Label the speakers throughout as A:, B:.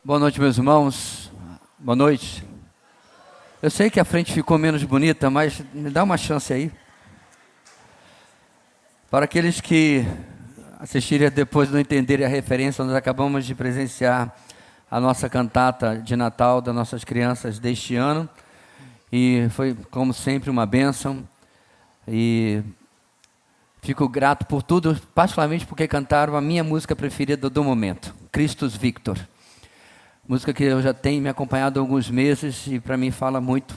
A: Boa noite, meus irmãos. Boa noite. Eu sei que a frente ficou menos bonita, mas me dá uma chance aí. Para aqueles que assistirem depois não entenderem a referência, nós acabamos de presenciar a nossa cantata de Natal das nossas crianças deste ano. E foi, como sempre, uma bênção. E fico grato por tudo, particularmente porque cantaram a minha música preferida do momento, Christus Victor. Música que eu já tenho me acompanhado há alguns meses e para mim fala muito.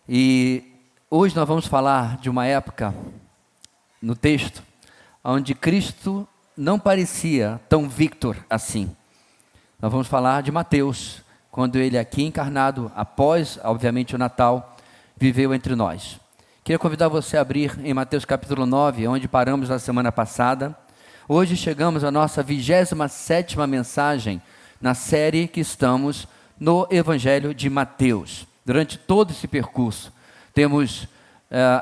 A: E hoje nós vamos falar de uma época no texto onde Cristo não parecia tão Victor assim. Nós vamos falar de Mateus, quando ele aqui encarnado, após, obviamente, o Natal, viveu entre nós. Queria convidar você a abrir em Mateus capítulo 9, onde paramos na semana passada. Hoje chegamos à nossa 27ª mensagem na série que estamos no Evangelho de Mateus. Durante todo esse percurso, temos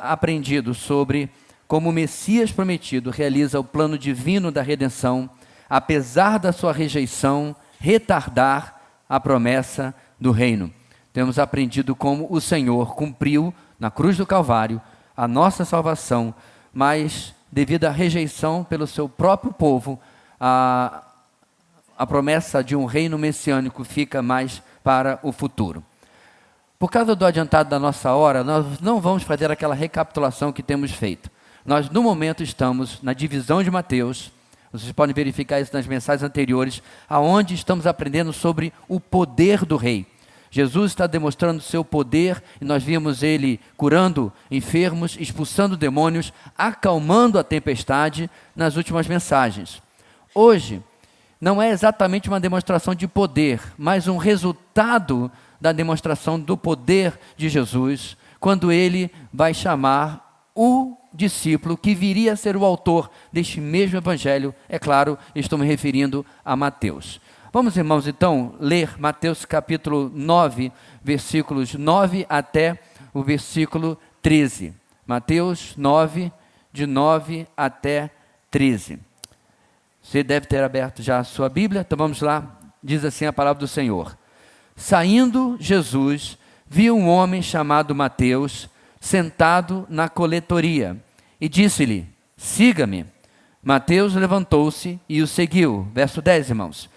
A: aprendido sobre como o Messias prometido realiza o plano divino da redenção, apesar da sua rejeição, retardar a promessa do reino. Temos aprendido como o Senhor cumpriu na cruz do Calvário a nossa salvação, mas devido à rejeição pelo seu próprio povo, a promessa de um reino messiânico fica mais para o futuro. Por causa do adiantado da nossa hora, nós não vamos fazer aquela recapitulação que temos feito. Nós, no momento, estamos na divisão de Mateus. Vocês podem verificar isso nas mensagens anteriores, aonde estamos aprendendo sobre o poder do rei. Jesus está demonstrando seu poder, e nós vimos ele curando enfermos, expulsando demônios, acalmando a tempestade nas últimas mensagens. Hoje, não é exatamente uma demonstração de poder, mas um resultado da demonstração do poder de Jesus, quando ele vai chamar o discípulo que viria a ser o autor deste mesmo evangelho. É claro, estou me referindo a Mateus. Vamos, irmãos, então, ler Mateus capítulo 9, versículos 9 até o versículo 13. Mateus 9, de 9 até 13. Você deve ter aberto já a sua Bíblia, então vamos lá. Diz assim a palavra do Senhor. Saindo Jesus, viu um homem chamado Mateus, sentado na coletoria, e disse-lhe, siga-me. Mateus levantou-se e o seguiu. Verso 10, irmãos.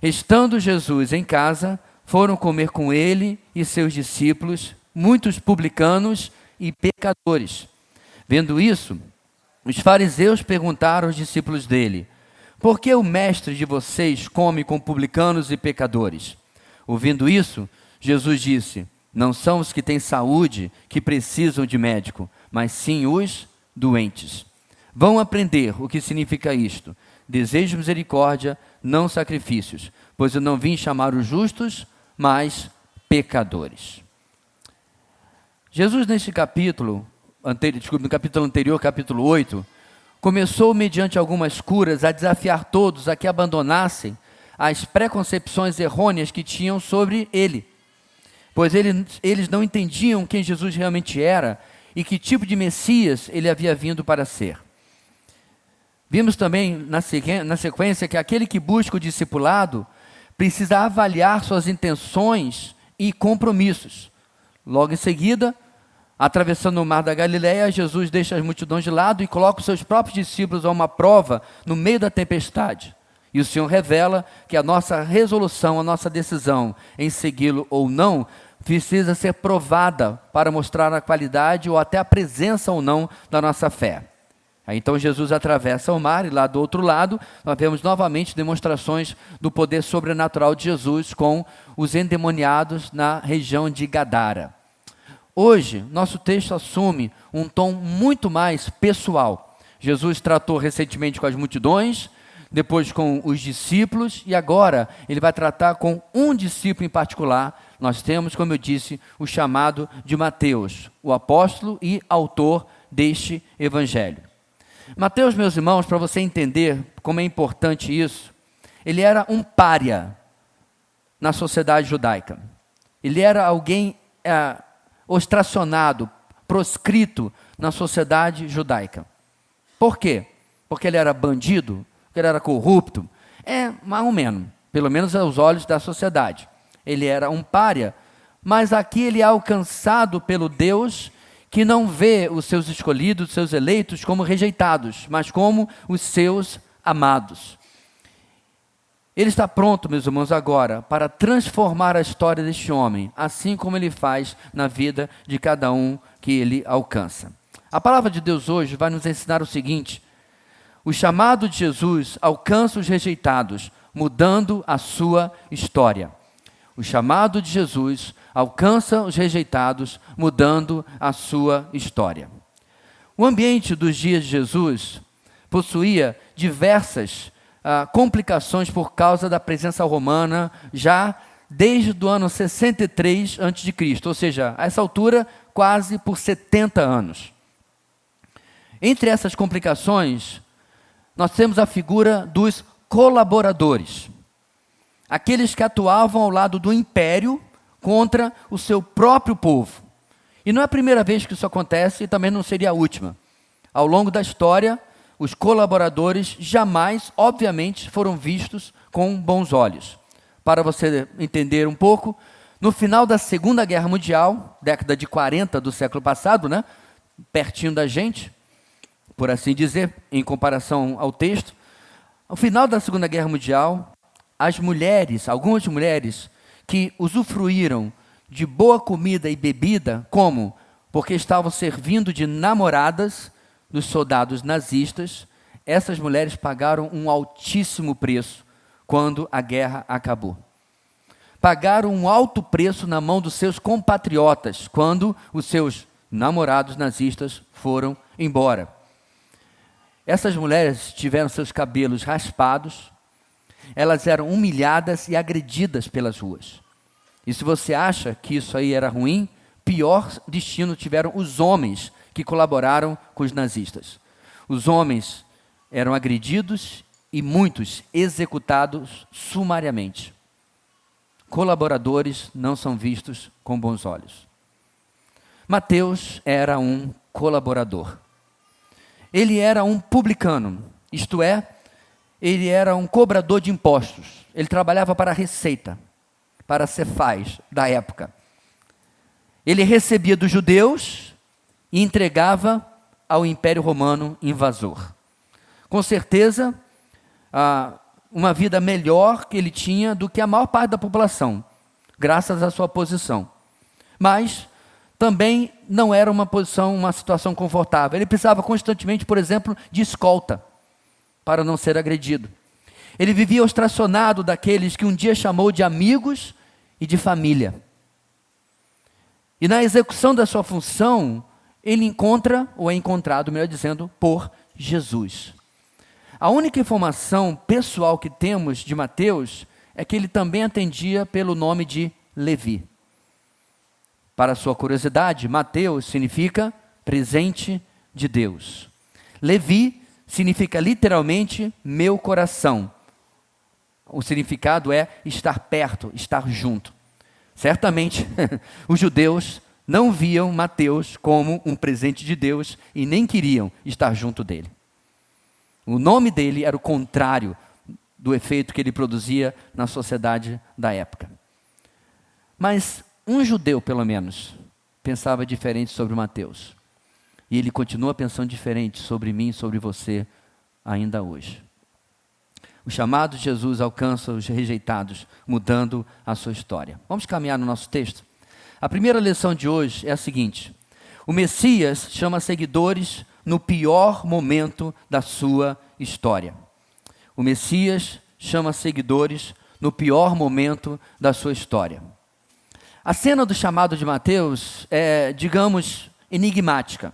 A: Estando Jesus em casa, foram comer com ele e seus discípulos, muitos publicanos e pecadores. Vendo isso, os fariseus perguntaram aos discípulos dele, por que o mestre de vocês come com publicanos e pecadores? Ouvindo isso, Jesus disse, não são os que têm saúde que precisam de médico, mas sim os doentes. Vão aprender o que significa isto. Desejo misericórdia, não sacrifícios, pois eu não vim chamar os justos, mas pecadores. Jesus neste capítulo, no capítulo anterior, capítulo 8, começou, mediante algumas curas, a desafiar todos a que abandonassem as preconcepções errôneas que tinham sobre ele, pois eles não entendiam quem Jesus realmente era e que tipo de Messias ele havia vindo para ser. Vimos também na sequência que aquele que busca o discipulado precisa avaliar suas intenções e compromissos. Logo em seguida, atravessando o mar da Galileia, Jesus deixa as multidões de lado e coloca os seus próprios discípulos a uma prova no meio da tempestade. E o Senhor revela que a nossa resolução, a nossa decisão em segui-lo ou não, precisa ser provada para mostrar a qualidade ou até a presença ou não da nossa fé. Aí, então Jesus atravessa o mar e lá do outro lado nós vemos novamente demonstrações do poder sobrenatural de Jesus com os endemoniados na região de Gadara. Hoje, nosso texto assume um tom muito mais pessoal. Jesus tratou recentemente com as multidões, depois com os discípulos, e agora ele vai tratar com um discípulo em particular. Nós temos, como eu disse, o chamado de Mateus, o apóstolo e autor deste evangelho. Mateus, meus irmãos, para você entender como é importante isso, ele era um pária na sociedade judaica. Ele era alguém ostracionado, proscrito na sociedade judaica. Por quê? Porque ele era bandido? Porque ele era corrupto? Mais ou menos. pelo menos aos olhos da sociedade. Ele era um pária, mas aqui ele é alcançado pelo Deus que não vê os seus escolhidos, os seus eleitos como rejeitados, mas como os seus amados. Ele está pronto, meus irmãos, agora para transformar a história deste homem, assim como ele faz na vida de cada um que ele alcança. A palavra de Deus hoje vai nos ensinar o seguinte: o chamado de Jesus alcança os rejeitados, mudando a sua história. O chamado de Jesus alcança os rejeitados, mudando a sua história. O ambiente dos dias de Jesus possuía diversas complicações por causa da presença romana, já desde o ano 63 a.C., ou seja, a essa altura, quase por 70 anos. Entre essas complicações, nós temos a figura dos colaboradores, aqueles que atuavam ao lado do império contra o seu próprio povo. E não é a primeira vez que isso acontece e também não seria a última. Ao longo da história, os colaboradores jamais, obviamente, foram vistos com bons olhos. Para você entender um pouco, no final da Segunda Guerra Mundial, década de 40 do século passado, né, pertinho da gente, por assim dizer, em comparação ao texto, ao final da Segunda Guerra Mundial, as mulheres, algumas mulheres que usufruíram de boa comida e bebida, como? Porque estavam servindo de namoradas dos soldados nazistas, essas mulheres pagaram um altíssimo preço quando a guerra acabou. Pagaram um alto preço na mão dos seus compatriotas quando os seus namorados nazistas foram embora. Essas mulheres tiveram seus cabelos raspados, elas eram humilhadas e agredidas pelas ruas. E se você acha que isso aí era ruim, pior destino tiveram os homens que colaboraram com os nazistas. Os homens eram agredidos e muitos executados sumariamente. Colaboradores não são vistos com bons olhos. Mateus era um colaborador. Ele era um publicano, isto é, ele era um cobrador de impostos. Ele trabalhava para a Receita, para a Cefaz da época. Ele recebia dos judeus e entregava ao Império Romano invasor. Com certeza, uma vida melhor que ele tinha do que a maior parte da população, graças à sua posição. Mas também não era uma situação confortável. Ele precisava constantemente, por exemplo, de escolta, para não ser agredido. Ele vivia ostracionado daqueles que um dia chamou de amigos e de família. E na execução da sua função, ele encontra, ou é encontrado, melhor dizendo, por Jesus. A única informação pessoal que temos de Mateus é que ele também atendia pelo nome de Levi. Para sua curiosidade, Mateus significa presente de Deus. Levi significa literalmente meu coração. O significado é estar perto, estar junto. Certamente, os judeus não viam Mateus como um presente de Deus e nem queriam estar junto dele. O nome dele era o contrário do efeito que ele produzia na sociedade da época. Mas um judeu, pelo menos, pensava diferente sobre Mateus. E ele continua pensando diferente sobre mim e sobre você ainda hoje. O chamado de Jesus alcança os rejeitados, mudando a sua história. Vamos caminhar no nosso texto? A primeira lição de hoje é a seguinte: o Messias chama seguidores no pior momento da sua história. O Messias chama seguidores no pior momento da sua história. A cena do chamado de Mateus é, digamos, enigmática.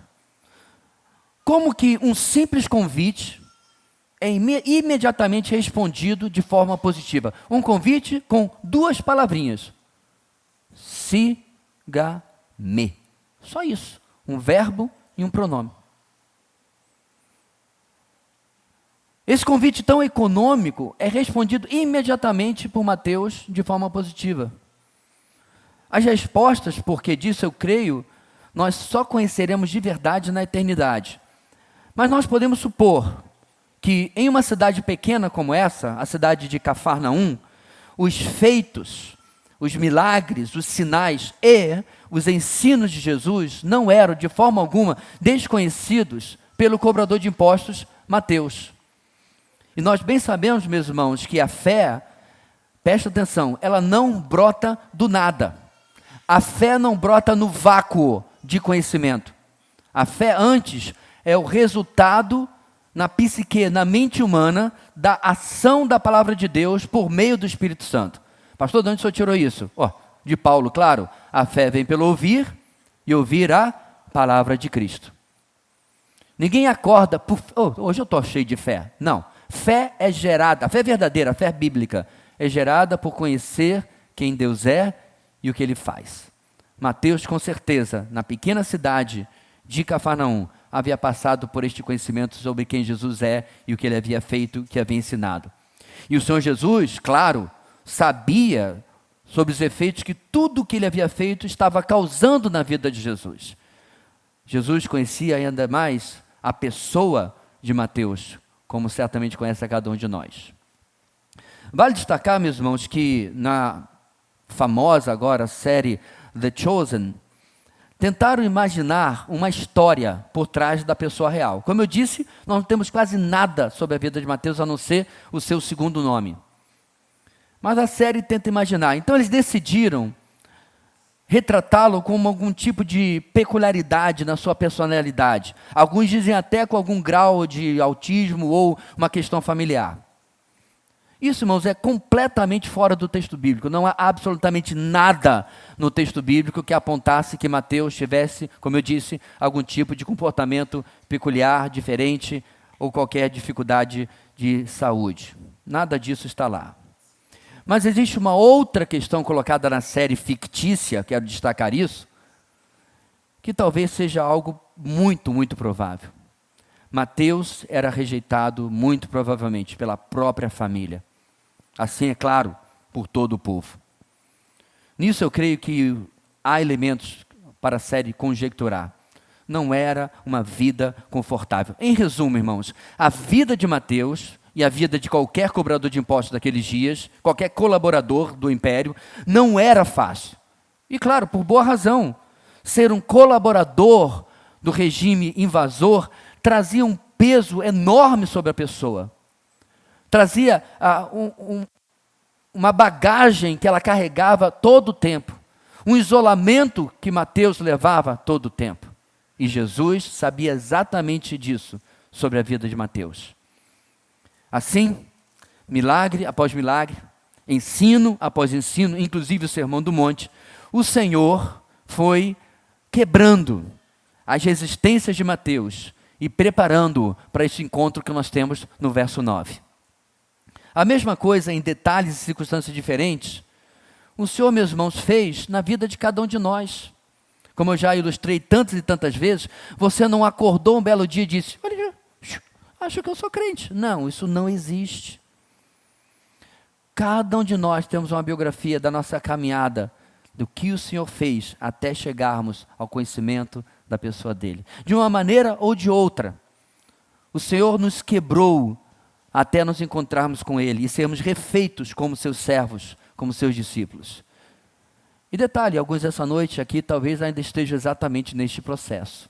A: Como que um simples convite é imediatamente respondido de forma positiva? Um convite com duas palavrinhas. Siga-me. Só isso. Um verbo e um pronome. Esse convite tão econômico é respondido imediatamente por Mateus de forma positiva. As respostas, porque disso eu creio, nós só conheceremos de verdade na eternidade. Mas nós podemos supor que em uma cidade pequena como essa, a cidade de Cafarnaum, os feitos, os milagres, os sinais e os ensinos de Jesus não eram de forma alguma desconhecidos pelo cobrador de impostos Mateus. E nós bem sabemos, meus irmãos, que a fé, presta atenção, ela não brota do nada. A fé não brota no vácuo de conhecimento. A fé antes é o resultado na psique, na mente humana, da ação da palavra de Deus por meio do Espírito Santo. Pastor, de onde o senhor tirou isso? De Paulo, claro. A fé vem pelo ouvir e ouvir a palavra de Cristo. Ninguém acorda, hoje eu estou cheio de fé. Não, fé é gerada, a fé verdadeira, a fé bíblica, é gerada por conhecer quem Deus é e o que Ele faz. Mateus, com certeza, na pequena cidade de Cafarnaum, havia passado por este conhecimento sobre quem Jesus é e o que Ele havia feito, o que havia ensinado. E o Senhor Jesus, claro, sabia sobre os efeitos que tudo o que Ele havia feito estava causando na vida de Jesus. Jesus conhecia ainda mais a pessoa de Mateus, como certamente conhece a cada um de nós. Vale destacar, meus irmãos, que na famosa agora série The Chosen, tentaram imaginar uma história por trás da pessoa real. Como eu disse, nós não temos quase nada sobre a vida de Mateus, a não ser o seu segundo nome. Mas a série tenta imaginar. Então eles decidiram retratá-lo com algum tipo de peculiaridade na sua personalidade. Alguns dizem até com algum grau de autismo ou uma questão familiar. Isso, irmãos, é completamente fora do texto bíblico. Não há absolutamente nada no texto bíblico que apontasse que Mateus tivesse, como eu disse, algum tipo de comportamento peculiar, diferente ou qualquer dificuldade de saúde. Nada disso está lá. Mas existe uma outra questão colocada na série fictícia, quero destacar isso, que talvez seja algo muito, muito provável. Mateus era rejeitado, muito provavelmente, pela própria família. Assim, é claro, por todo o povo. Nisso eu creio que há elementos para a série conjecturar. Não era uma vida confortável. Em resumo, irmãos, a vida de Mateus e a vida de qualquer cobrador de impostos daqueles dias, qualquer colaborador do império, não era fácil. E claro, por boa razão. Ser um colaborador do regime invasor trazia um peso enorme sobre a pessoa. Trazia uma bagagem que ela carregava todo o tempo. Um isolamento que Mateus levava todo o tempo. E Jesus sabia exatamente disso sobre a vida de Mateus. Assim, milagre após milagre, ensino após ensino, inclusive o Sermão do Monte, o Senhor foi quebrando as resistências de Mateus e preparando-o para esse encontro que nós temos no verso 9. A mesma coisa em detalhes e circunstâncias diferentes, o Senhor, meus irmãos, fez na vida de cada um de nós. Como eu já ilustrei tantas e tantas vezes, você não acordou um belo dia e disse, olha, acho que eu sou crente. Não, isso não existe. Cada um de nós temos uma biografia da nossa caminhada, do que o Senhor fez até chegarmos ao conhecimento da pessoa dele. De uma maneira ou de outra, o Senhor nos quebrou até nos encontrarmos com Ele e sermos refeitos como seus servos, como seus discípulos. E detalhe, alguns essa noite aqui talvez ainda estejam exatamente neste processo.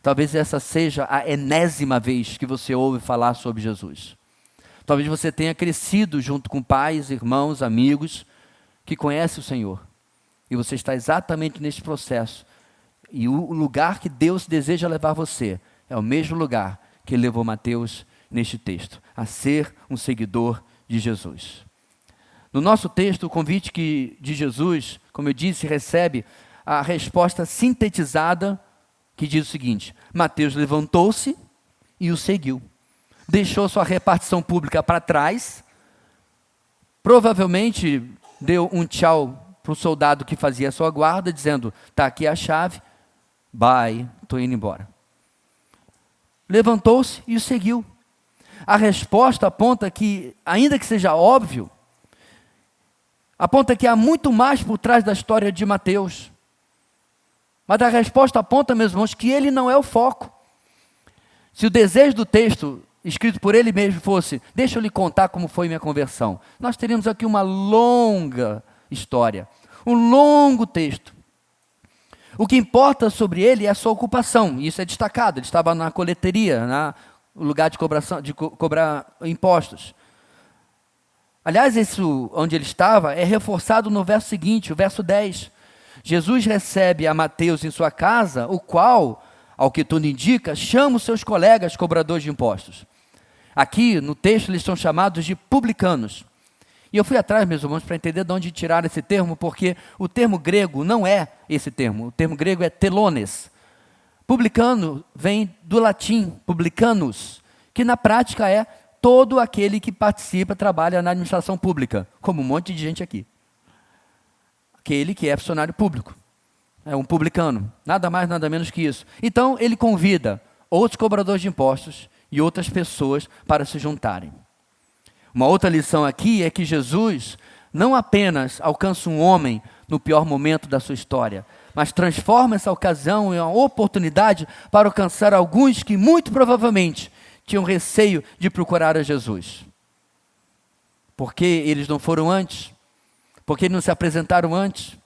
A: Talvez essa seja a enésima vez que você ouve falar sobre Jesus. Talvez você tenha crescido junto com pais, irmãos, amigos que conhecem o Senhor. E você está exatamente neste processo. E o lugar que Deus deseja levar você é o mesmo lugar que levou Mateus neste texto, a ser um seguidor de Jesus. No nosso texto, o convite de Jesus, como eu disse, recebe a resposta sintetizada que diz o seguinte: Mateus levantou-se e o seguiu. Deixou sua repartição pública para trás, provavelmente deu um tchau para o soldado que fazia a sua guarda, dizendo, está aqui a chave, bye, estou indo embora. Levantou-se e o seguiu. A resposta aponta que, ainda que seja óbvio, aponta que há muito mais por trás da história de Mateus. Mas a resposta aponta, meus irmãos, que ele não é o foco. Se o desejo do texto escrito por ele mesmo, fosse: deixa eu lhe contar como foi minha conversão, nós teríamos aqui uma longa história, um longo texto. O que importa sobre ele é a sua ocupação, e isso é destacado. Ele estava na coleteria, no lugar de cobrar impostos. Aliás, isso onde ele estava é reforçado no verso seguinte, o verso 10. Jesus recebe a Mateus em sua casa, o qual, ao que tudo indica, chama os seus colegas cobradores de impostos. Aqui, no texto, eles são chamados de publicanos. E eu fui atrás, meus irmãos, para entender de onde tirar esse termo, porque o termo grego não é esse termo. O termo grego é telones. Publicano vem do latim, publicanus, que na prática é todo aquele que participa, trabalha na administração pública, como um monte de gente aqui. Aquele que é funcionário público. É um publicano, nada mais, nada menos que isso. Então, ele convida outros cobradores de impostos e outras pessoas para se juntarem. Uma outra lição aqui é que Jesus não apenas alcança um homem no pior momento da sua história, mas transforma essa ocasião em uma oportunidade para alcançar alguns que muito provavelmente tinham receio de procurar a Jesus. Porque eles não foram antes? Porque eles não se apresentaram antes?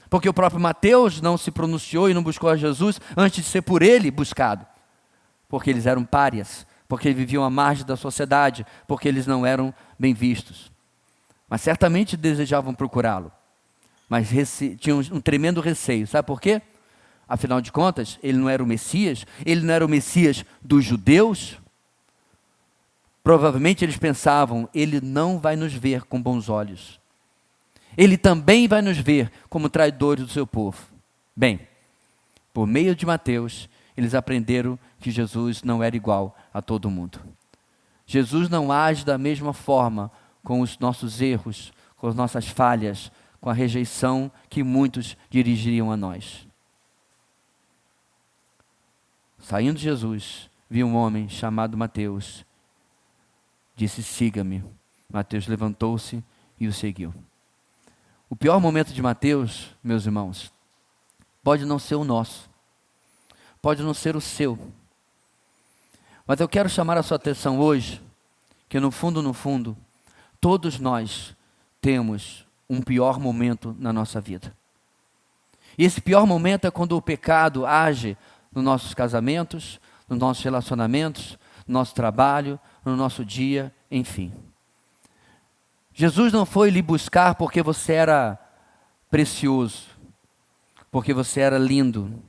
A: Porque o próprio Mateus não se pronunciou e não buscou a Jesus antes de ser por ele buscado? Porque eles eram párias, porque viviam à margem da sociedade, porque eles não eram bem vistos. Mas certamente desejavam procurá-lo, mas tinham um tremendo receio. Sabe por quê? Afinal de contas, ele não era o Messias, ele não era o Messias dos judeus. Provavelmente eles pensavam: ele não vai nos ver com bons olhos. Ele também vai nos ver como traidores do seu povo. Bem, por meio de Mateus, eles aprenderam que Jesus não era igual a todo mundo. Jesus não age da mesma forma com os nossos erros, com as nossas falhas, com a rejeição que muitos dirigiriam a nós. Saindo Jesus, viu um homem chamado Mateus. Disse: siga-me. Mateus levantou-se e o seguiu. O pior momento de Mateus, meus irmãos, pode não ser o nosso, pode não ser o seu. Mas eu quero chamar a sua atenção hoje, que no fundo, todos nós temos um pior momento na nossa vida. E esse pior momento é quando o pecado age nos nossos casamentos, nos nossos relacionamentos, no nosso trabalho, no nosso dia, enfim. Jesus não foi lhe buscar porque você era precioso, porque você era lindo,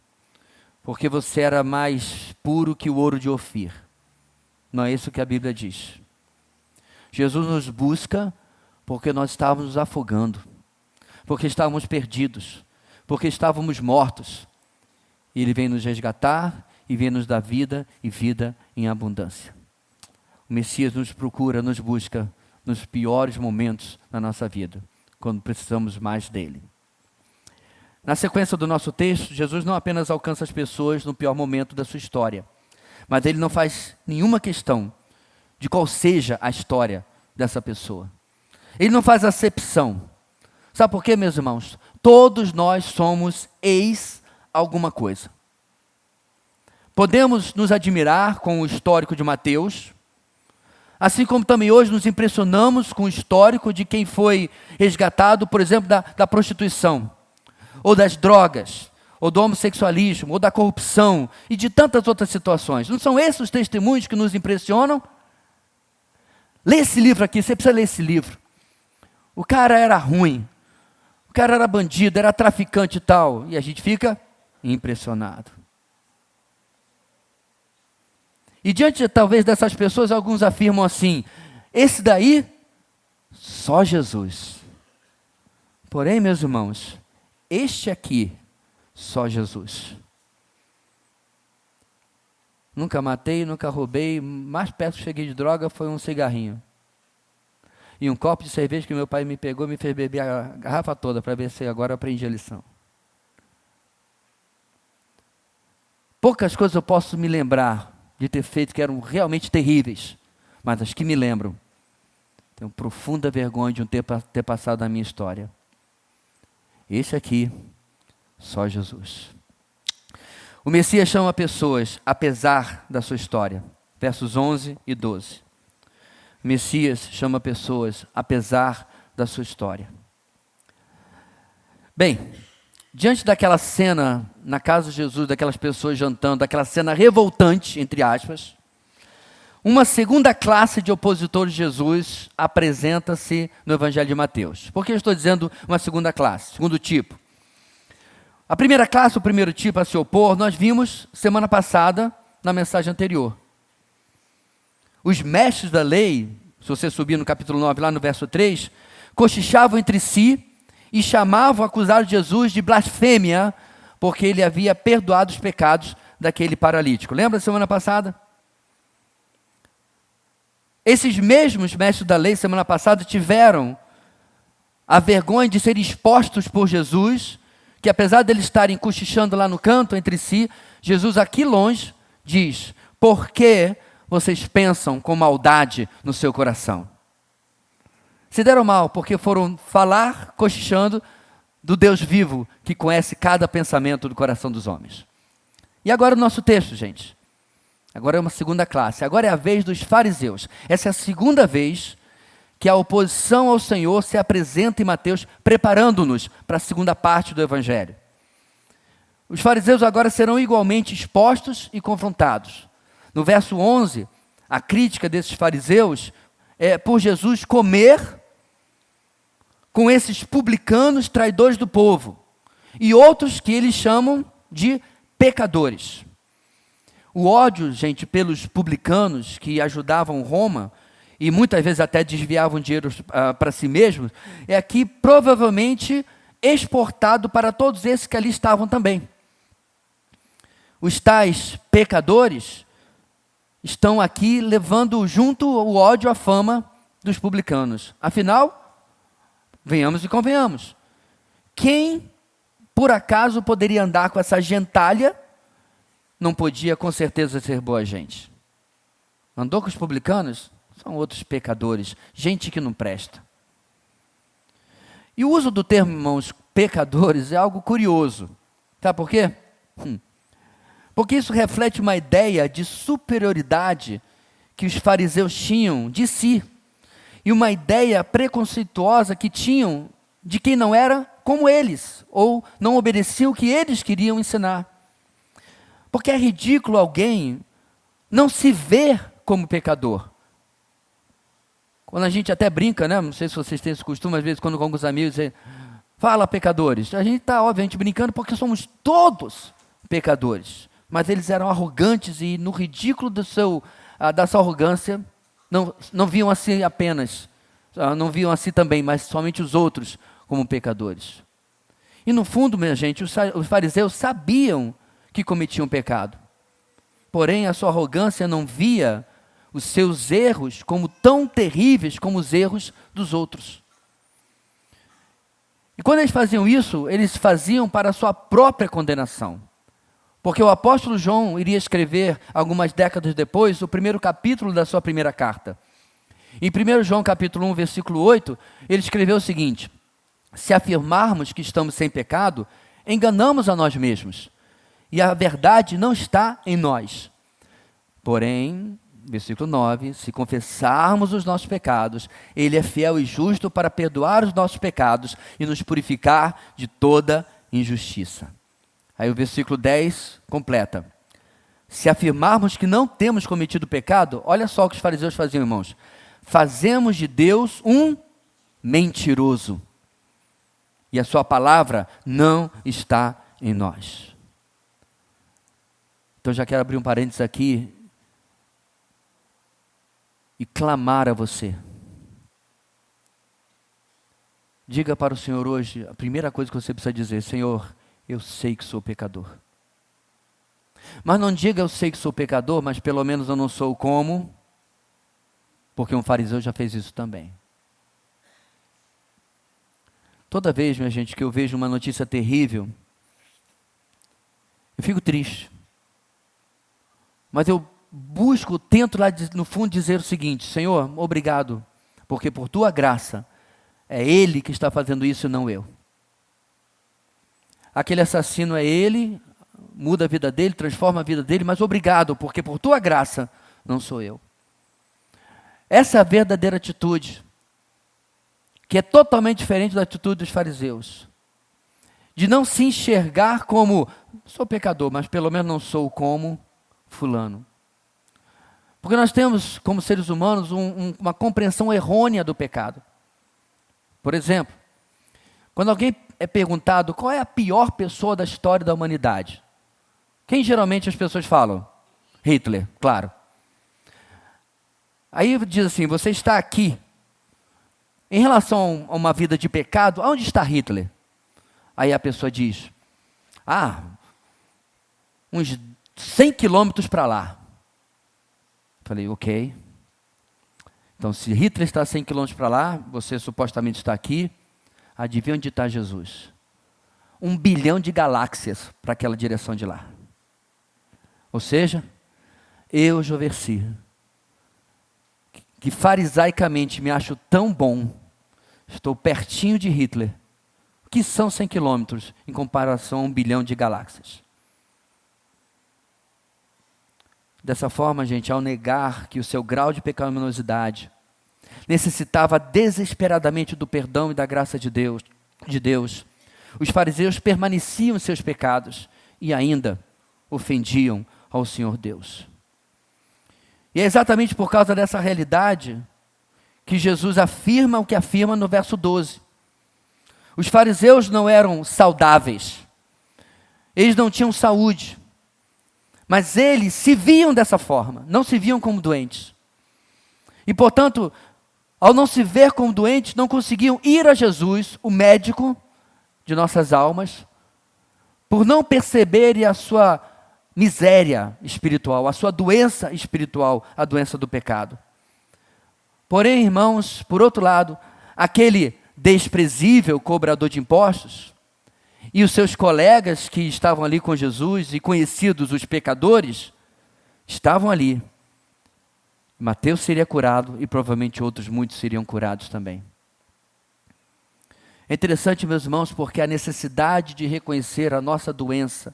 A: porque você era mais puro que o ouro de Ofir. Não é isso que a Bíblia diz. Jesus nos busca porque nós estávamos nos afogando, porque estávamos perdidos, porque estávamos mortos. E Ele vem nos resgatar e vem nos dar vida e vida em abundância. O Messias nos procura, nos busca nos piores momentos da nossa vida, quando precisamos mais dEle. Na sequência do nosso texto, Jesus não apenas alcança as pessoas no pior momento da sua história, mas Ele não faz nenhuma questão de qual seja a história dessa pessoa. Ele não faz acepção. Sabe por quê, meus irmãos? Todos nós somos ex alguma coisa. Podemos nos admirar com o histórico de Mateus, assim como também hoje nos impressionamos com o histórico de quem foi resgatado, por exemplo, da prostituição, ou das drogas, ou do homossexualismo, ou da corrupção, e de tantas outras situações. Não são esses os testemunhos que nos impressionam? Lê esse livro aqui, você precisa ler esse livro. O cara era ruim, o cara era bandido, era traficante e tal, e a gente fica impressionado. E diante talvez dessas pessoas, alguns afirmam assim: esse daí, só Jesus. Porém, meus irmãos, este aqui, só Jesus. Nunca matei, nunca roubei, mais perto que cheguei de droga foi um cigarrinho. E um copo de cerveja que meu pai me pegou e me fez beber a garrafa toda, para ver se agora eu aprendi a lição. Poucas coisas eu posso me lembrar de ter feito que eram realmente terríveis, mas as que me lembro, tenho profunda vergonha de ter passado na minha história. Esse aqui, só Jesus. O Messias chama pessoas, apesar da sua história. versos 11 e 12. Messias chama pessoas apesar da sua história. Bem, diante daquela cena na casa de Jesus, daquelas pessoas jantando, daquela cena revoltante, entre aspas, uma segunda classe de opositores de Jesus apresenta-se no Evangelho de Mateus. Por que eu estou dizendo uma segunda classe, segundo tipo? A primeira classe, o primeiro tipo a se opor, nós vimos semana passada na mensagem anterior. Os mestres da lei, se você subir no capítulo 9, lá no verso 3, cochichavam entre si e chamavam, acusaram Jesus de blasfêmia, porque ele havia perdoado os pecados daquele paralítico. Lembra da semana passada? Esses mesmos mestres da lei, semana passada, tiveram a vergonha de serem expostos por Jesus, que apesar de eles estarem cochichando lá no canto entre si, Jesus aqui longe diz: por que vocês pensam com maldade no seu coração? Se deram mal porque foram falar, cochichando, do Deus vivo, que conhece cada pensamento do coração dos homens. E agora o nosso texto, gente. Agora é uma segunda classe. Agora é a vez dos fariseus. Essa é a segunda vez que a oposição ao Senhor se apresenta em Mateus, preparando-nos para a segunda parte do Evangelho. Os fariseus agora serão igualmente expostos e confrontados. No verso 11, a crítica desses fariseus é por Jesus comer com esses publicanos traidores do povo e outros que eles chamam de pecadores. O ódio, gente, pelos publicanos que ajudavam Roma e muitas vezes até desviavam dinheiro para si mesmos, é aqui provavelmente exportado para todos esses que ali estavam também. Os tais pecadores estão aqui levando junto o ódio, a fama dos publicanos. Afinal, venhamos e convenhamos, quem por acaso poderia andar com essa gentalha não podia com certeza ser boa gente? Andou com os publicanos? São outros pecadores, gente que não presta. E o uso do termo, irmãos, pecadores é algo curioso. Sabe por quê? Porque isso reflete uma ideia de superioridade que os fariseus tinham de si, e uma ideia preconceituosa que tinham de quem não era como eles, ou não obedeciam o que eles queriam ensinar. Porque é ridículo alguém não se ver como pecador. Quando a gente até brinca, né? Não sei se vocês têm esse costume, às vezes, quando com alguns amigos, você fala pecadores. A gente está, obviamente, brincando porque somos todos pecadores. Mas eles eram arrogantes e, no ridículo da sua arrogância, não viam assim apenas, não viam assim também, mas somente os outros como pecadores. E, no fundo, minha gente, os fariseus sabiam que cometiam pecado. Porém, a sua arrogância não via os seus erros como tão terríveis como os erros dos outros. E quando eles faziam isso, eles faziam para a sua própria condenação. Porque o apóstolo João iria escrever, algumas décadas depois, o primeiro capítulo da sua primeira carta. Em 1 João capítulo 1, versículo 8, ele escreveu o seguinte: se afirmarmos que estamos sem pecado, enganamos a nós mesmos, e a verdade não está em nós. Porém, versículo 9, se confessarmos os nossos pecados, Ele é fiel e justo para perdoar os nossos pecados e nos purificar de toda injustiça. Aí o versículo 10 completa: se afirmarmos que não temos cometido pecado, olha só o que os fariseus faziam, irmãos: fazemos de Deus um mentiroso, e a sua palavra não está em nós. Então já quero abrir um parênteses aqui e clamar a você. Diga para o Senhor hoje, a primeira coisa que você precisa dizer: Senhor, eu sei que sou pecador. Mas não diga eu sei que sou pecador, mas pelo menos eu não sou como, porque um fariseu já fez isso também. Toda vez, minha gente, que eu vejo uma notícia terrível, eu fico triste. Mas eu tento lá no fundo dizer o seguinte: Senhor, obrigado, porque por tua graça é Ele que está fazendo isso e não eu. Aquele assassino é Ele, muda a vida dele, transforma a vida dele, mas obrigado, porque por tua graça não sou eu. Essa é a verdadeira atitude, que é totalmente diferente da atitude dos fariseus. De não se enxergar como, sou pecador, mas pelo menos não sou como fulano. Porque nós temos, como seres humanos, uma compreensão errônea do pecado. Por exemplo, quando alguém é perguntado qual é a pior pessoa da história da humanidade, quem geralmente as pessoas falam? Hitler, claro. Aí diz assim, você está aqui. Em relação a uma vida de pecado, onde está Hitler? Aí a pessoa diz, uns 100 quilômetros para lá. Falei, ok. Então, se Hitler está a 100 quilômetros para lá, você supostamente está aqui, adivinha onde está Jesus? 1 bilhão de galáxias para aquela direção de lá. Ou seja, eu, Joversi, que farisaicamente me acho tão bom, estou pertinho de Hitler, que são 100 quilômetros em comparação a 1 bilhão de galáxias. Dessa forma, gente, ao negar que o seu grau de pecaminosidade necessitava desesperadamente do perdão e da graça de Deus, os fariseus permaneciam em seus pecados e ainda ofendiam ao Senhor Deus. E é exatamente por causa dessa realidade que Jesus afirma o que afirma no verso 12. Os fariseus não eram saudáveis, eles não tinham saúde, mas eles se viam dessa forma, não se viam como doentes. E portanto, ao não se ver como doentes, não conseguiam ir a Jesus, o médico de nossas almas, por não perceberem a sua miséria espiritual, a sua doença espiritual, a doença do pecado. Porém, irmãos, por outro lado, aquele desprezível cobrador de impostos e os seus colegas que estavam ali com Jesus e conhecidos os pecadores, estavam ali. Mateus seria curado e provavelmente outros muitos seriam curados também. É interessante, meus irmãos, porque a necessidade de reconhecer a nossa doença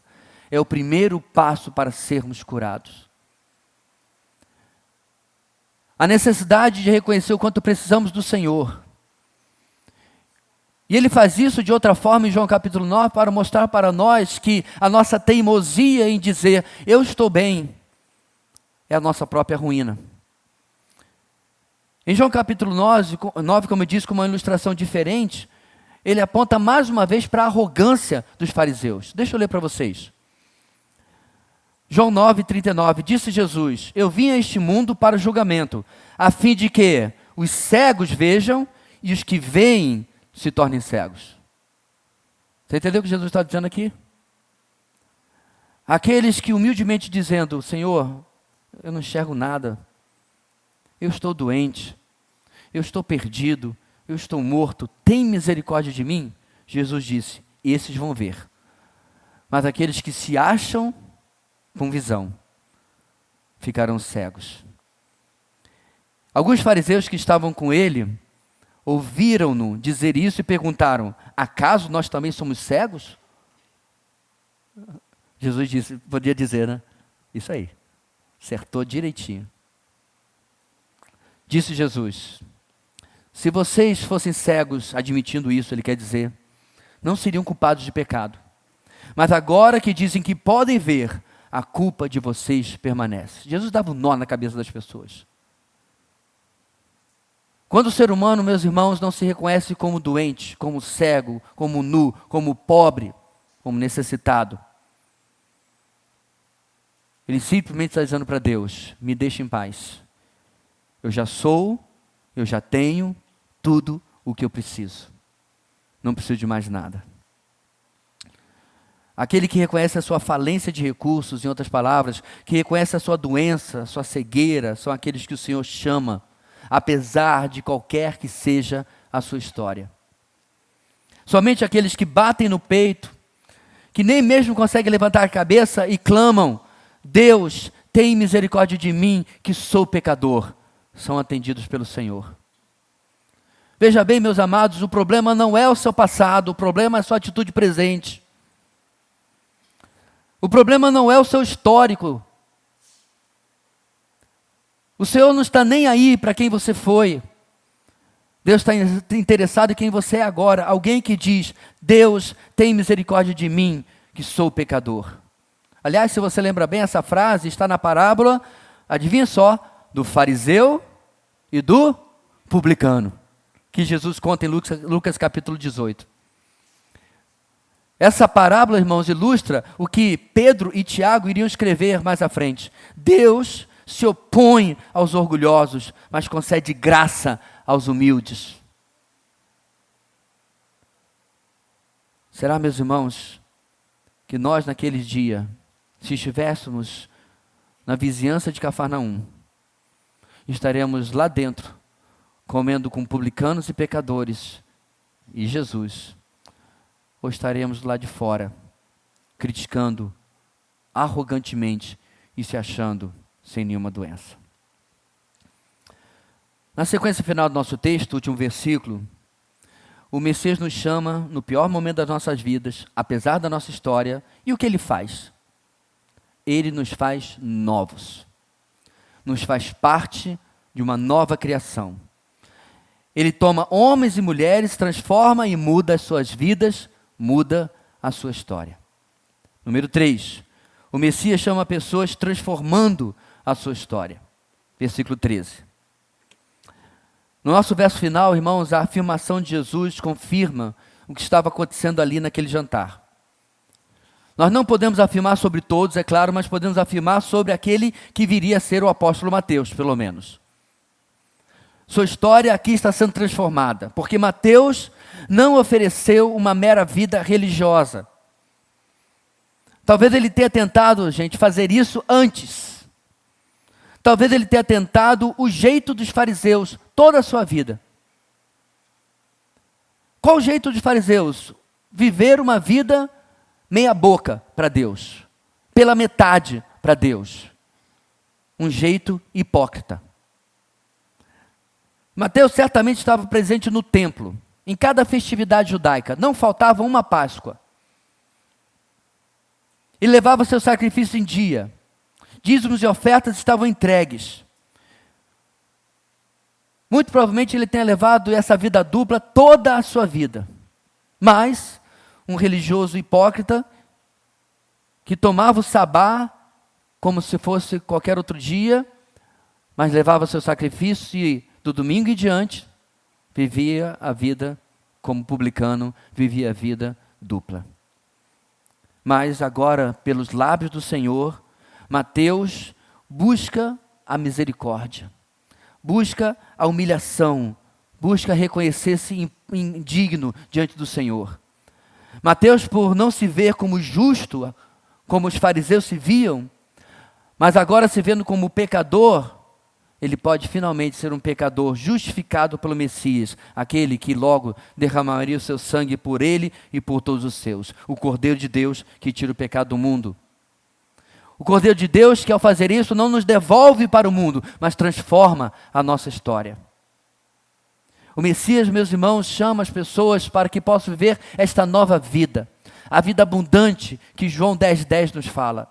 A: é o primeiro passo para sermos curados. A necessidade de reconhecer o quanto precisamos do Senhor. E ele faz isso de outra forma em João capítulo 9 para mostrar para nós que a nossa teimosia em dizer eu estou bem é a nossa própria ruína. Em João capítulo 9, como eu disse, com uma ilustração diferente, ele aponta mais uma vez para a arrogância dos fariseus. Deixa eu ler para vocês. João 9:39, disse Jesus, eu vim a este mundo para o julgamento, a fim de que os cegos vejam e os que veem se tornem cegos. Você entendeu o que Jesus está dizendo aqui? Aqueles que humildemente dizendo, Senhor, eu não enxergo nada, eu estou doente, eu estou perdido, eu estou morto, tem misericórdia de mim? Jesus disse, esses vão ver. Mas aqueles que se acham com visão, ficarão cegos. Alguns fariseus que estavam com ele, ouviram-no dizer isso e perguntaram, acaso nós também somos cegos? Jesus disse, podia dizer, né? Isso aí, acertou direitinho. Disse Jesus, se vocês fossem cegos, admitindo isso, ele quer dizer, não seriam culpados de pecado. Mas agora que dizem que podem ver, a culpa de vocês permanece. Jesus dava um nó na cabeça das pessoas. Quando o ser humano, meus irmãos, não se reconhece como doente, como cego, como nu, como pobre, como necessitado, ele simplesmente está dizendo para Deus, me deixe em paz. Eu já sou, eu já tenho tudo o que eu preciso. Não preciso de mais nada. Aquele que reconhece a sua falência de recursos, em outras palavras, que reconhece a sua doença, a sua cegueira, são aqueles que o Senhor chama, apesar de qualquer que seja a sua história. Somente aqueles que batem no peito, que nem mesmo conseguem levantar a cabeça e clamam, Deus, tem misericórdia de mim, que sou pecador, são atendidos pelo Senhor. Veja bem, meus amados, o problema não é o seu passado, o problema é a sua atitude presente. O problema não é o seu histórico. O Senhor não está nem aí para quem você foi. Deus está interessado em quem você é agora. Alguém que diz: Deus tem misericórdia de mim, que sou pecador. Aliás, se você lembra bem, essa frase está na parábola, adivinha só, do fariseu e do publicano, que Jesus conta em Lucas capítulo 18. Essa parábola, irmãos, ilustra o que Pedro e Tiago iriam escrever mais à frente. Deus se opõe aos orgulhosos, mas concede graça aos humildes. Será, meus irmãos, que nós naquele dia, se estivéssemos na vizinhança de Cafarnaum, estaremos lá dentro, comendo com publicanos e pecadores e Jesus, ou estaremos lá de fora, criticando arrogantemente e se achando sem nenhuma doença? Na sequência final do nosso texto, último versículo, o Messias nos chama no pior momento das nossas vidas, apesar da nossa história, e o que Ele faz? Ele nos faz novos, nos faz parte de uma nova criação. Ele toma homens e mulheres, transforma e muda as suas vidas, muda a sua história. Número 3, o Messias chama pessoas transformando a sua história. Versículo 13. No nosso verso final, irmãos, a afirmação de Jesus confirma o que estava acontecendo ali naquele jantar. Nós não podemos afirmar sobre todos, é claro, mas podemos afirmar sobre aquele que viria a ser o apóstolo Mateus, pelo menos. Sua história aqui está sendo transformada, porque Mateus não ofereceu uma mera vida religiosa. Talvez ele tenha tentado, gente, fazer isso antes. Talvez ele tenha tentado o jeito dos fariseus toda a sua vida. Qual o jeito dos fariseus? Viver uma vida meia boca para Deus, pela metade para Deus. Um jeito hipócrita. Mateus certamente estava presente no templo, em cada festividade judaica, não faltava uma Páscoa. Ele levava seu sacrifício em dia, dízimos e ofertas estavam entregues. Muito provavelmente ele tenha levado essa vida dupla toda a sua vida. Mas um religioso hipócrita que tomava o sabá como se fosse qualquer outro dia, mas levava seu sacrifício e do domingo em diante vivia a vida como publicano, vivia a vida dupla. Mas agora, pelos lábios do Senhor, Mateus busca a misericórdia, busca a humilhação, busca reconhecer-se indigno diante do Senhor. Mateus, por não se ver como justo, como os fariseus se viam, mas agora se vendo como pecador, ele pode finalmente ser um pecador justificado pelo Messias, aquele que logo derramaria o seu sangue por ele e por todos os seus, o Cordeiro de Deus que tira o pecado do mundo. O Cordeiro de Deus que ao fazer isso não nos devolve para o mundo, mas transforma a nossa história. O Messias, meus irmãos, chama as pessoas para que possam viver esta nova vida, a vida abundante que João 10,10 nos fala.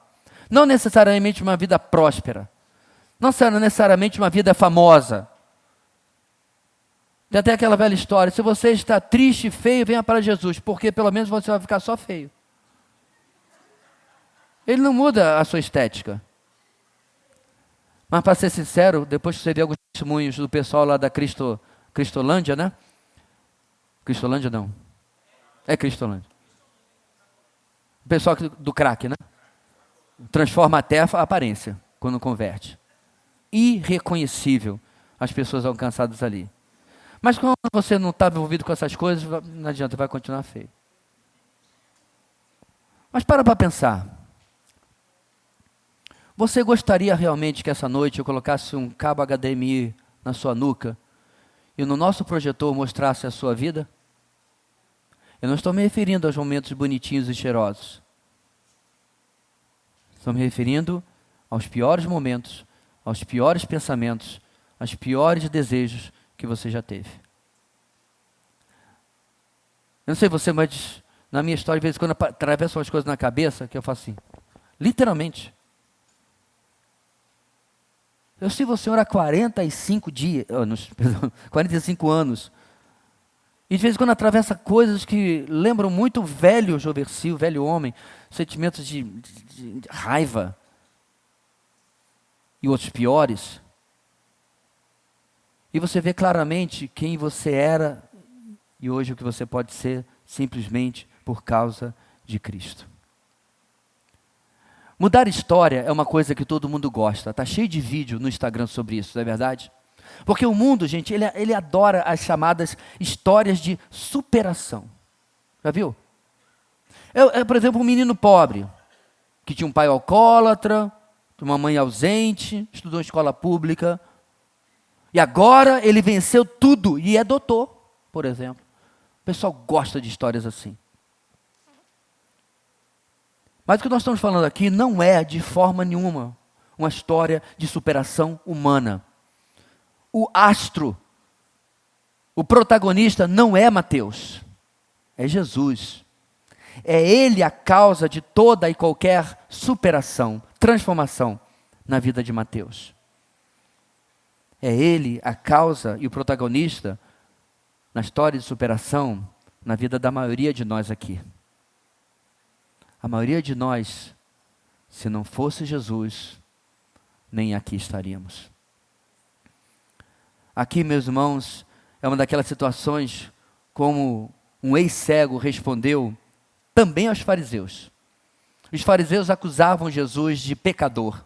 A: Não necessariamente uma vida próspera, não será necessariamente uma vida famosa. Tem até aquela velha história: se você está triste e feio, venha para Jesus, porque pelo menos você vai ficar só feio. Ele não muda a sua estética. Mas para ser sincero, depois que você vê alguns testemunhos do pessoal lá da Cristolândia, né? Cristolândia não. É Cristolândia. O pessoal do crack, né? Transforma até a aparência quando converte. Irreconhecível as pessoas alcançadas ali. Mas quando você não está envolvido com essas coisas, não adianta, vai continuar feio. Mas para pensar. Você gostaria realmente que essa noite eu colocasse um cabo HDMI na sua nuca e no nosso projetor mostrasse a sua vida? Eu não estou me referindo aos momentos bonitinhos e cheirosos. Estou me referindo aos piores momentos, aos piores pensamentos, aos piores desejos que você já teve. Eu não sei você, mas na minha história, de vez em quando atravessam as, umas coisas na cabeça que eu faço assim, literalmente. Eu sirvo ao Senhor há 45 anos. E de vez em quando atravessa coisas que lembram muito o velho Joversi, o velho homem, sentimentos de raiva e outros piores. E você vê claramente quem você era e hoje o que você pode ser simplesmente por causa de Cristo. Mudar história é uma coisa que todo mundo gosta. Está cheio de vídeo no Instagram sobre isso, não é verdade? Porque o mundo, gente, ele adora as chamadas histórias de superação. Já viu? Por exemplo, um menino pobre, que tinha um pai alcoólatra, uma mãe ausente, estudou em escola pública, e agora ele venceu tudo e é doutor, por exemplo. O pessoal gosta de histórias assim. Mas o que nós estamos falando aqui não é de forma nenhuma uma história de superação humana. O astro, o protagonista não é Mateus, é Jesus. É Ele a causa de toda e qualquer superação, transformação na vida de Mateus. É Ele a causa e o protagonista na história de superação na vida da maioria de nós aqui. A maioria de nós, se não fosse Jesus, nem aqui estaríamos. Aqui, meus irmãos, é uma daquelas situações como um ex-cego respondeu também aos fariseus. Os fariseus acusavam Jesus de pecador.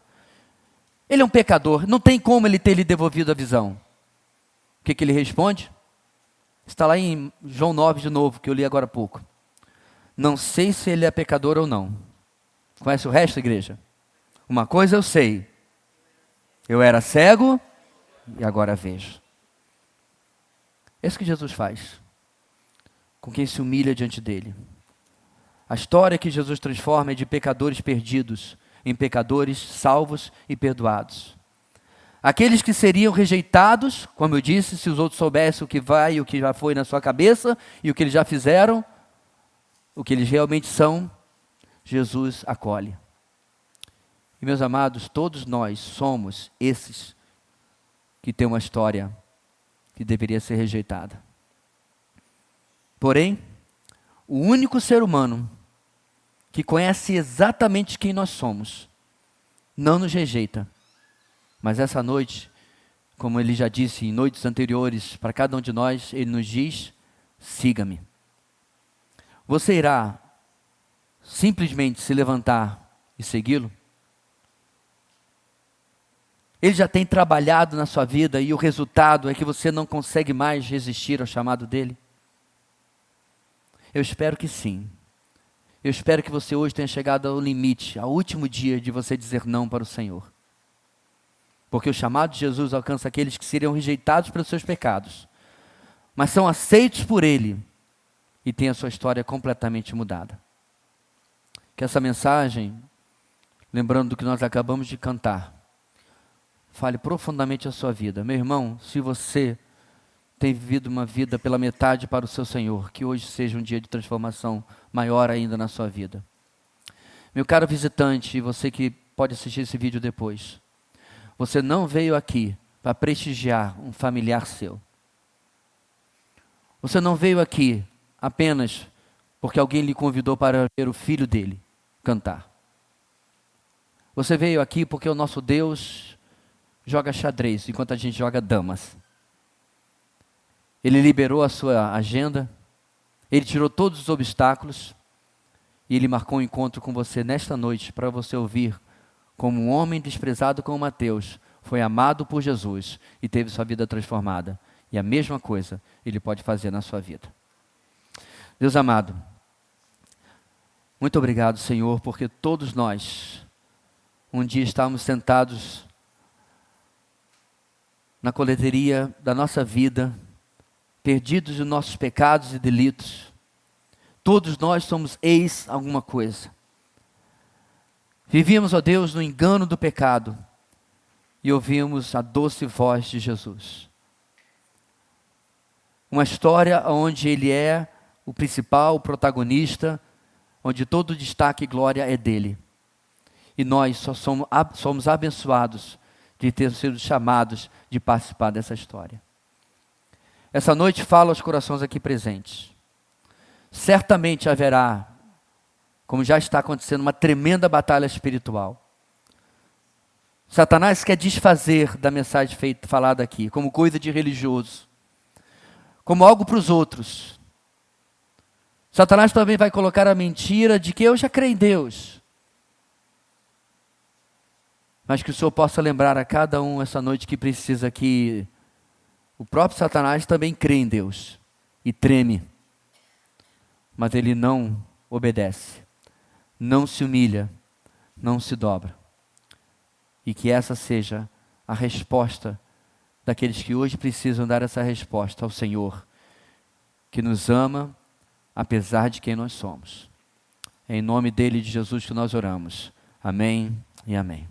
A: Ele é um pecador, não tem como ele ter lhe devolvido a visão. O que ele responde? Está lá em João 9 de novo, que eu li agora há pouco. Não sei se ele é pecador ou não. Conhece o resto, igreja? Uma coisa eu sei. Eu era cego e agora vejo. É isso que Jesus faz com quem se humilha diante dele. A história que Jesus transforma é de pecadores perdidos em pecadores salvos e perdoados. Aqueles que seriam rejeitados, como eu disse, se os outros soubessem o que vai e o que já foi na sua cabeça e o que eles já fizeram, o que eles realmente são, Jesus acolhe. E meus amados, todos nós somos esses que têm uma história que deveria ser rejeitada. Porém, o único ser humano que conhece exatamente quem nós somos, não nos rejeita. Mas essa noite, como ele já disse em noites anteriores, para cada um de nós, ele nos diz: siga-me. Você irá simplesmente se levantar e segui-lo? Ele já tem trabalhado na sua vida e o resultado é que você não consegue mais resistir ao chamado dele? Eu espero que sim. Eu espero que você hoje tenha chegado ao limite, ao último dia de você dizer não para o Senhor. Porque o chamado de Jesus alcança aqueles que seriam rejeitados pelos seus pecados, mas são aceitos por Ele e têm a sua história completamente mudada. Que essa mensagem, lembrando do que nós acabamos de cantar, fale profundamente a sua vida. Meu irmão, se você tem vivido uma vida pela metade para o seu Senhor, que hoje seja um dia de transformação maior ainda na sua vida. Meu caro visitante, e você que pode assistir esse vídeo depois, você não veio aqui para prestigiar um familiar seu. Você não veio aqui apenas porque alguém lhe convidou para ver o filho dele cantar. Você veio aqui porque o nosso Deus joga xadrez enquanto a gente joga damas. Ele liberou a sua agenda, Ele tirou todos os obstáculos e Ele marcou um encontro com você nesta noite para você ouvir como um homem desprezado como Mateus foi amado por Jesus e teve sua vida transformada. E a mesma coisa Ele pode fazer na sua vida. Deus amado, muito obrigado, Senhor, porque todos nós um dia estávamos sentados na coleteria da nossa vida, perdidos de nossos pecados e delitos. Todos nós somos ex alguma coisa. Vivíamos, ó Deus, no engano do pecado e ouvimos a doce voz de Jesus. Uma história onde Ele é o principal, o protagonista, onde todo destaque e glória é dele. E nós só somos abençoados de ter sido chamados de participar dessa história. Essa noite falo aos corações aqui presentes. Certamente haverá, como já está acontecendo, uma tremenda batalha espiritual. Satanás quer desfazer da mensagem falada aqui, como coisa de religioso, como algo para os outros. Satanás também vai colocar a mentira de que eu já creio em Deus. Mas que o Senhor possa lembrar a cada um essa noite que precisa que o próprio Satanás também crê em Deus e treme. Mas ele não obedece, não se humilha, não se dobra. E que essa seja a resposta daqueles que hoje precisam dar essa resposta ao Senhor, que nos ama, apesar de quem nós somos. É em nome dele, de Jesus, que nós oramos. Amém e amém.